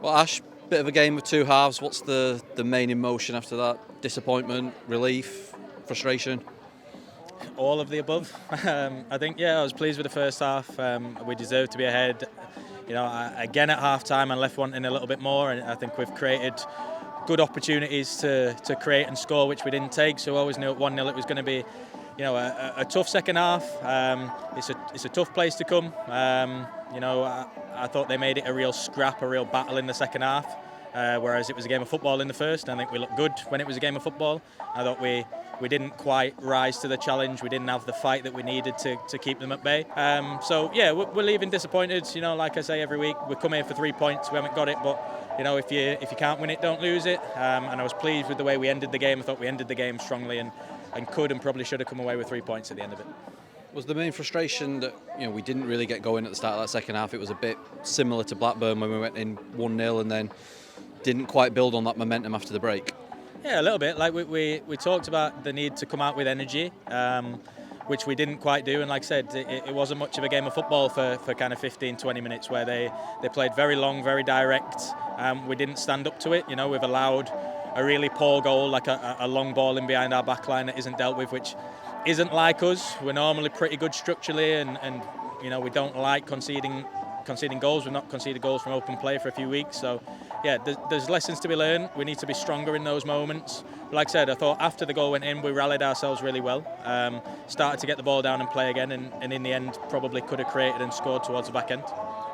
Well, Ash, bit of a game of two halves. What's the main emotion after that? Disappointment, relief, frustration? All of the above. I think, I was pleased with the first half. We deserved to be ahead. Again at half time I left wanting a little bit more, and I think we've created good opportunities to create and score, which we didn't take. So I always knew at 1-0 it was going to be, a tough second half. It's a tough place to come. I thought they made it a real scrap, a real battle in the second half, whereas it was a game of football in the first. I think we looked good when it was a game of football. I thought we didn't quite rise to the challenge. We didn't have the fight that we needed to keep them at bay. We're leaving disappointed. Like I say every week, we come here for 3 points. We haven't got it, but if you can't win it, don't lose it. And I was pleased with the way we ended the game. I thought we ended the game strongly and could and probably should have come away with 3 points at the end of it. Was the main frustration that we didn't really get going at the start of that second half? It was a bit similar to Blackburn when we went in 1-0 and then didn't quite build on that momentum after the break. Yeah, a little bit. Like we talked about the need to come out with energy, which we didn't quite do. And like I said, it wasn't much of a game of football for kind of 15-20 minutes where they played very long, very direct. We didn't stand up to it. We've allowed a really poor goal, like a long ball in behind our back line that isn't dealt with, which isn't like us. We're normally pretty good structurally, and we don't like conceding goals. We've not conceded goals from open play for a few weeks. So there's lessons to be learned. We need to be stronger in those moments. But like I said, I thought after the goal went in, we rallied ourselves really well, started to get the ball down and play again, and in the end probably could have created and scored towards the back end.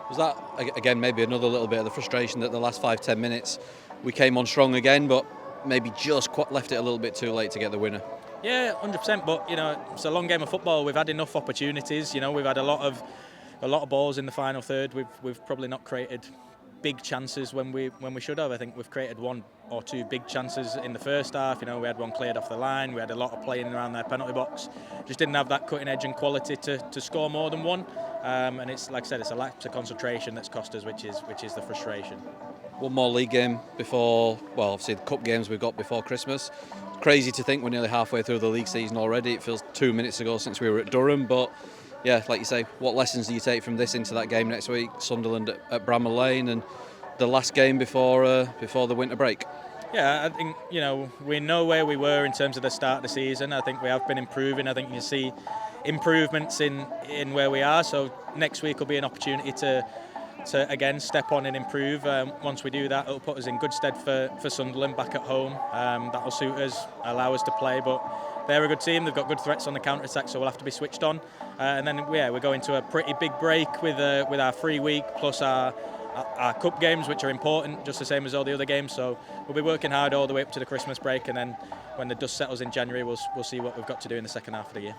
Was that, again, maybe another little bit of the frustration that the last 5-10 minutes we came on strong again, but maybe just left it a little bit too late to get the winner? Yeah, 100%. But it's a long game of football. We've had enough opportunities. We've had a lot of balls in the final third. We've probably not created big chances when we should have. I think we've created 1 or 2 big chances in the first half. We had one cleared off the line. We had a lot of playing around their penalty box. Just didn't have that cutting edge and quality to score more than one. And it's like I said, it's a lack of concentration that's cost us, which is the frustration. One more league game before, obviously the cup games we've got before Christmas. Crazy to think we're nearly halfway through the league season already. It feels 2 minutes ago since we were at Durham, but yeah, like you say, what lessons do you take from this into that game next week? Sunderland at Bramall Lane, and the last game before the winter break. Yeah, I think we know where we were in terms of the start of the season. I think we have been improving. I think you see improvements in where we are. So next week will be an opportunity to again step on and improve. Once we do that, it'll put us in good stead for Sunderland back at home. That'll suit us, allow us to play, but they're a good team. They've got good threats on the counter-attack, so we'll have to be switched on. And then we're going to a pretty big break with our free week plus our cup games, which are important, just the same as all the other games. So we'll be working hard all the way up to the Christmas break, and then when the dust settles in January, we'll see what we've got to do in the second half of the year.